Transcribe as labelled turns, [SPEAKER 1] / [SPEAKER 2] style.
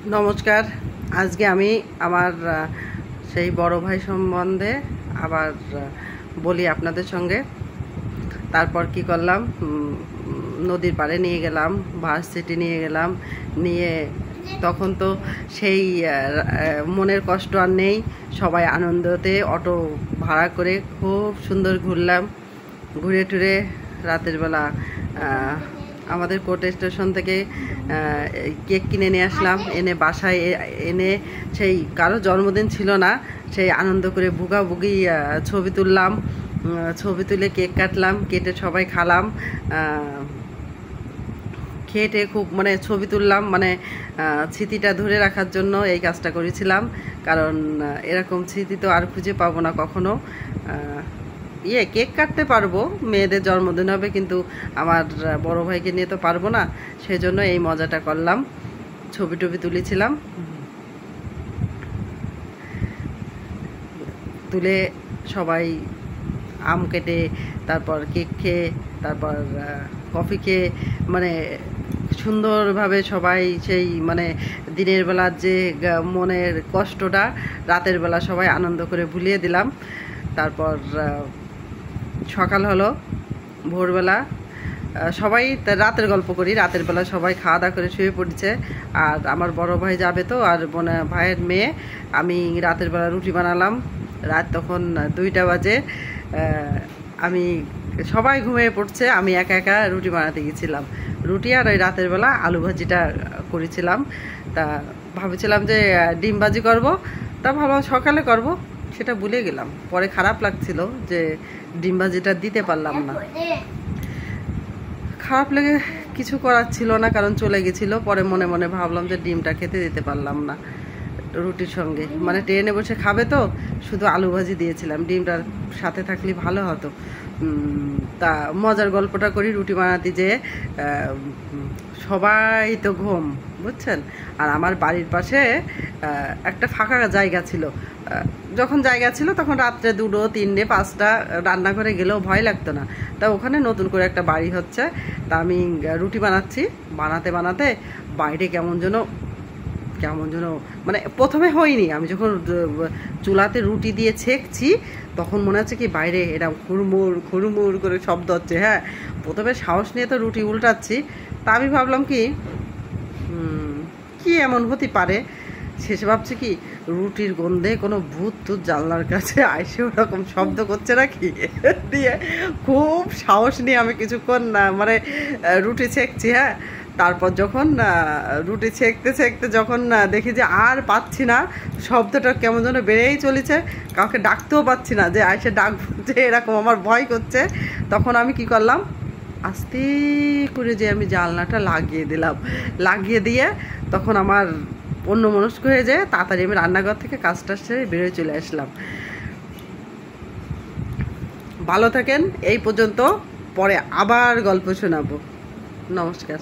[SPEAKER 1] নমস্কার। আজকে আমি আমার সেই বড় ভাই সম্বন্ধে আবার বলি আপনাদের সঙ্গে। তারপর কি করলাম, নদীর পাড়ে নিয়ে গেলাম, ভার্সিটি নিয়ে গেলাম, নিয়ে তখন তো সেই মনের কষ্ট আর নেই। সবাই আনন্দতে অটো ভাড়া করে খুব সুন্দর ঘুরলাম। ঘুরে টুরে রাতের বেলা আমাদের কোর্ট স্টেশন থেকে কেক কিনে নিয়ে আসলাম, এনে বাসায় এনে সেই কারো জন্মদিন ছিল না, সেই আনন্দ করে বুগাবুগি ছবি তুললাম। ছবি তুলে কেক কাটলাম, কেটে সবাই খালাম। খেটে খুব ছবি তুললাম, স্মৃতিটা ধরে রাখার জন্য এই কাজটা করেছিলাম। কারণ এরকম স্মৃতি তো আর খুঁজে পাবো না কখনো। কেক কাটতে পারবো, মেয়েদের জন্মদিন হবে, কিন্তু আমার বড় ভাইকে নিয়ে তো পারবো না। সেই জন্য এই মজাটা করলাম, ছবি টবি তুলেছিলাম। তুলে সবাই আম কেটে, তারপর কেক খেয়ে, তারপর কফি খেয়ে, সুন্দরভাবে সবাই সেই দিনের বেলার যে মনের কষ্টটা রাতের বেলা সবাই আনন্দ করে ভুলিয়ে দিলাম। তারপর সকাল হলো, ভোরবেলা সবাই রাতের গল্প করি। রাতের বেলা সবাই খাওয়া দাওয়া করে শুয়ে পড়েছে, আর আমার বড় ভাই যাবে তো, আর ভাইয়ের মেয়ে। আমি রাতের বেলা রুটি বানালাম। রাত তখন 2টা বাজে, আমি সবাই ঘুমিয়ে পড়ছে, আমি একা একা রুটি বানাতে গেছিলাম। রুটি আর ওই রাতের বেলা আলু ভাজিটা করেছিলাম। তা ভাবছিলাম যে ডিম ভাজি করবো, তা ভাবলাম সকালে করব, সেটা ভুলে গেলাম। পরে খারাপ লাগছিল যে ডিম ভাজিটা দিতে পারলাম না। খারাপ লেগে কিছু করার ছিল না, কারণ চলে গেছিলো। পরে মনে মনে ভাবলাম যে ডিমটা খেতে দিতে পারলাম না রুটির সঙ্গে, ট্রেনে বসে খাবে তো, শুধু আলু ভাজি দিয়েছিলাম। ডিমটার সাথে থাকলে ভালো হতো। তা মজার গল্পটা করি। রুটি বানাতে যে সবাই তো ঘুম, বুঝছেন। আর আমার বাড়ির পাশে একটা ফাঁকা জায়গা ছিল। যখন জায়গা ছিল তখন রাত্রে 2, 3, 5টা রান্নাঘরে গেলেও ভয় লাগতো না। তা ওখানে নতুন করে একটা বাড়ি হচ্ছে। তা আমি রুটি বানাচ্ছি, বানাতে বানাতে বাইরে কেমন যেন প্রথমে হয়নি। আমি যখন চুলাতে রুটি দিয়ে ছেঁকছি, তখন মনে হচ্ছে কি বাইরে এরকম খুরমুর খুরমুর করে শব্দ হচ্ছে। হ্যাঁ, প্রথমে সাহস নিয়ে তো রুটি উল্টাচ্ছি। তা আমি ভাবলাম কি এমন হতে পারে। শেষে ভাবছি কি রুটির গন্ধে কোনো ভূত টুত জানলার কাছে আইসে ওরকম শব্দ করছে নাকি। দিয়ে খুব সাহস নিয়ে আমি কিছুক্ষণ রুটি ছেঁকছি। হ্যাঁ, তারপর যখন রুটি ছেঁকতে ছেঁকতে যখন দেখি যে আর পাচ্ছি না, শব্দটা কেমন যেন বেড়েই চলেছে, কাউকে ডাকতেও পাচ্ছি না যে আইসে ডাকবো, যে এরকম আমার ভয় করছে। তখন আমি কি করলাম, আস্তে করে যে আমি জানলাটা লাগিয়ে দিলাম। লাগিয়ে দিয়ে তখন আমার অন্যমনস্ক হয়ে যায়, তাড়াতাড়ি আমি রান্নাঘর থেকে কাজটা সেরে বেরোয় চলে আসলাম। ভালো থাকেন। এই পর্যন্ত, পরে আবার গল্প শোনাবো। নমস্কার।